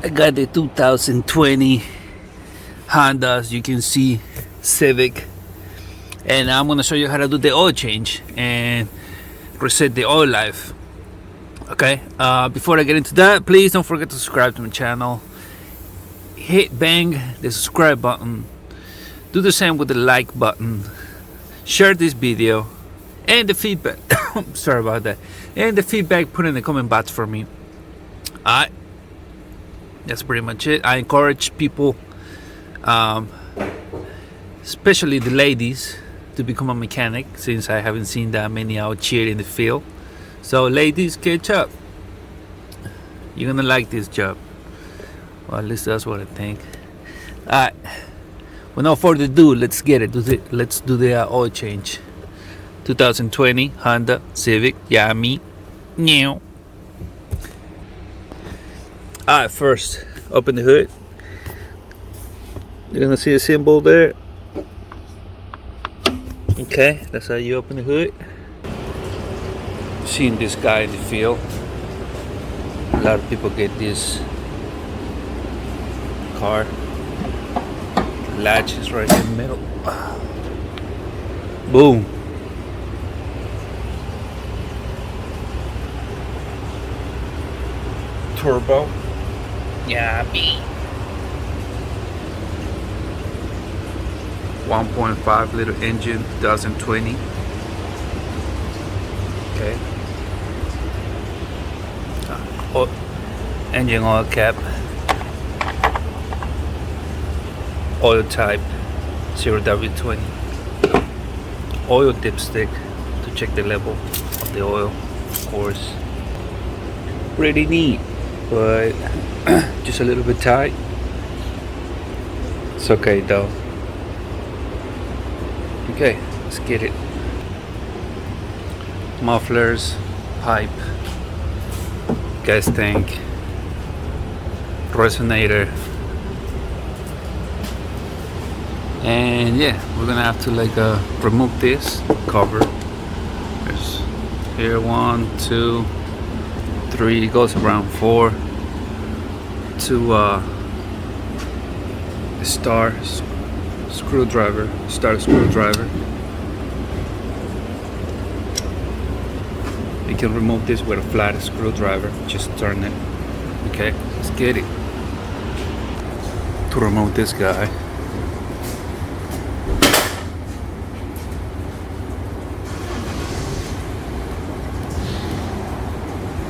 I got the 2020 Honda, as you can see, Civic, and I'm gonna show you how to do the oil change and reset the oil life. Okay, before I get into that, please don't forget to subscribe to my channel. Bang the subscribe button. Do the same with the like button. Share this video and the feedback. Sorry about that. And the feedback, put in the comment box for me. Alright, that's pretty much it. I encourage people, especially the ladies, to become a mechanic, since I haven't seen that many out here in the field. So ladies, catch up. You're gonna like this job. Well, at least that's what I think. Alright, without further ado, let's get it. Let's do the oil change. 2020 Honda Civic. Yeah, me. Meow. Alright, first, open the hood. You're gonna see a symbol there. Okay, that's how you open the hood. Seen this guy in the field. A lot of people get this car. Latch is right in the middle. Boom. Turbo. Yeah, me. 1.5 liter engine, 2020. Okay. Engine oil cap. Oil type 0W20. Oil dipstick to check the level of the oil, of course. Pretty neat, but just a little bit tight. It's okay though. Okay, let's get it. Mufflers, pipe, gas tank, resonator, and yeah, we're gonna have to remove this cover. There's here 1, 2, 3. It goes around 4 to start a screwdriver. You can remove this with a flat screwdriver. Just turn it. Okay, let's get it. To remove this guy,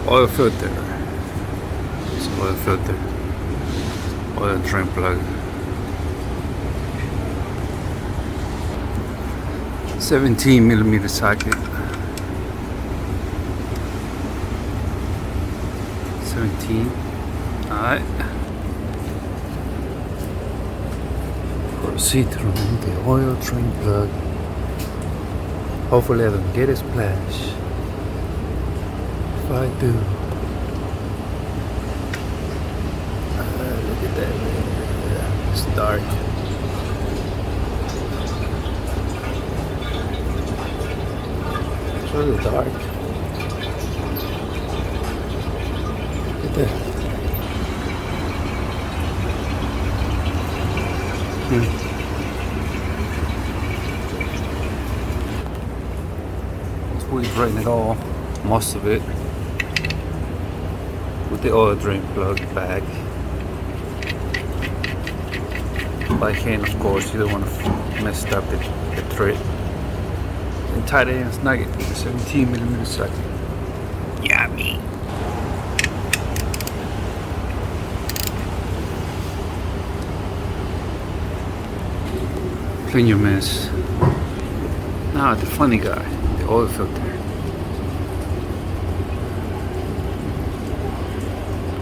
oil filter. It's oil filter. Oil drain plug. 17mm socket. 17. Alright. Proceed to remove the oil drain plug. Hopefully I don't get a splash. If I do, look at that. It's dark. It's really dark. Look at that. We drain it all, most of it, with the oil drain plug bag. By hand, of course, you don't want to mess up the thread. And tight it and snug it with a 17mm socket. Yummy. Clean your mess. Now the funny guy, the oil filter.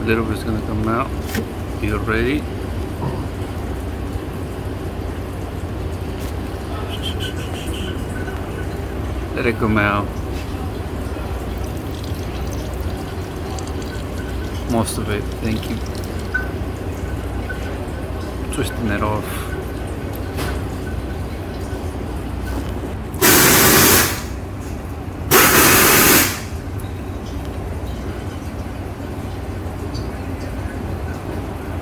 A little bit's gonna come out. You're ready. Let it come out. Most of it, thank you. Twisting it off.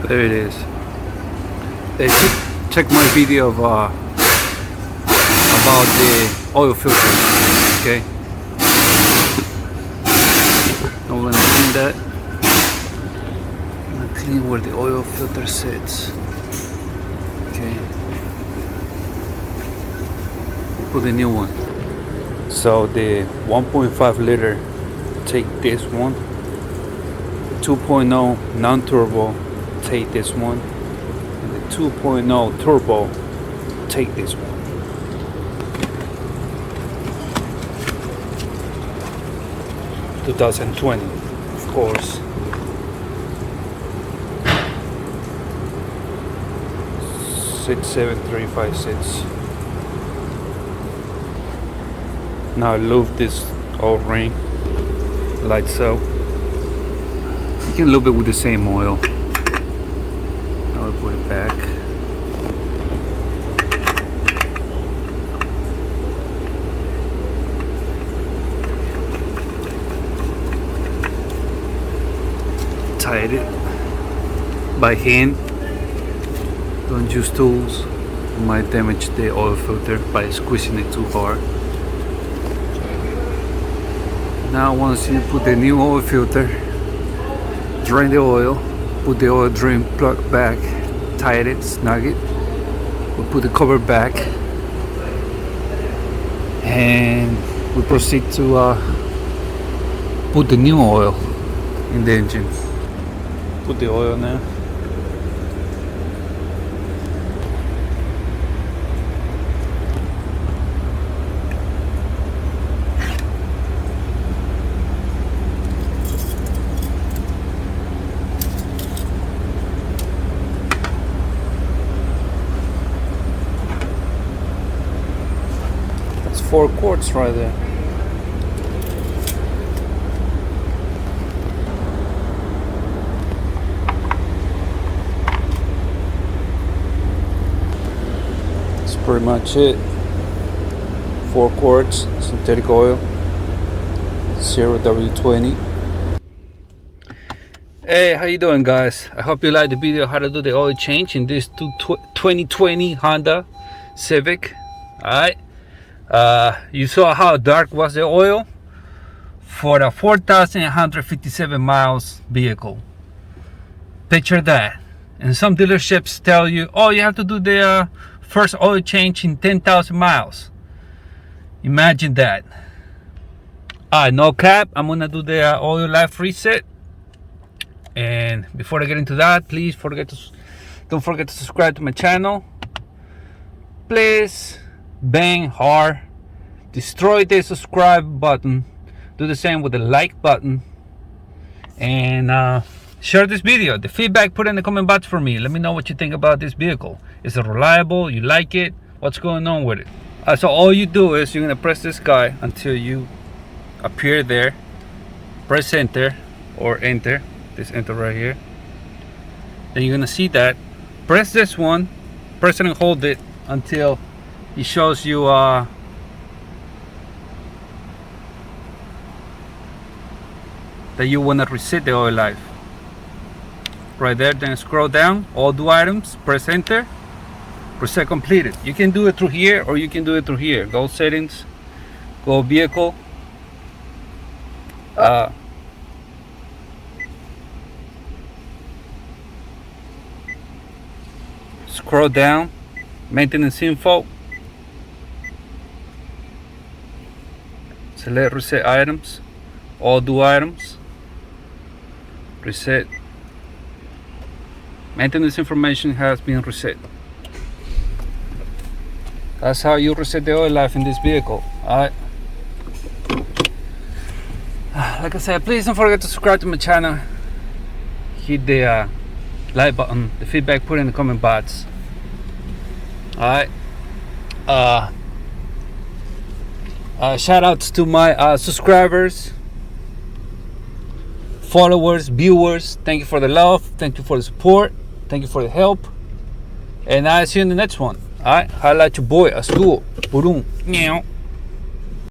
There it is. Check my video of about the oil filter. Okay. I'm gonna clean that. I'm gonna clean where the oil filter sits. Okay. Put the new one. So the 1.5 liter, take this one. 2.0 non-turbo, take this one. And the 2.0 turbo, take this one. (2020), of course. (67356). Now lube this O-ring like so. You can lube it with the same oil. Now we put it back. Tight it by hand. Don't use tools. You might damage the oil filter by squeezing it too hard. Now once you put the new oil filter, drain the oil, put the oil drain plug back, tight it, snug it. We put the cover back and we proceed to put the new oil in the engine. Put the oil now. That's 4 quarts right there. That's pretty much it. 4 quarts synthetic oil, 0W20. Hey, how you doing, guys? I hope you liked the video how to do the oil change in this 2020 Honda Civic. Alright, you saw how dark was the oil for a 4,157 miles vehicle. Picture that. And some dealerships tell you, oh, you have to do the first oil change in 10,000 miles. Imagine that. No cap, I'm gonna do the oil life reset. And before I get into that, please don't forget to subscribe to my channel. Please bang hard, destroy the subscribe button, do the same with the like button, and share this video. The feedback, put in the comment box for me. Let me know what you think about this vehicle. Is it reliable? You like it? What's going on with it? So all you do is you're gonna press this guy until you appear there. Press enter or enter. This enter right here. Then you're gonna see that. Press this one, press it and hold it until it shows you that you wanna reset the oil life. Right there, then scroll down, all do items, press enter, reset completed. You can do it through here or you can do it through here. Go settings, go vehicle, scroll down, maintenance info, select reset items, all do items, reset. Maintenance information has been reset. That's how you reset the oil life in this vehicle. Alright. Like I said, please don't forget to subscribe to my channel. Hit the like button, the feedback, put in the comment box. Alright. Shout outs to my subscribers, followers, viewers. Thank you for the love, thank you for the support, thank you for the help, and I'll see you in the next one. Alright, highlight your boy, Astuo, Purum, meow.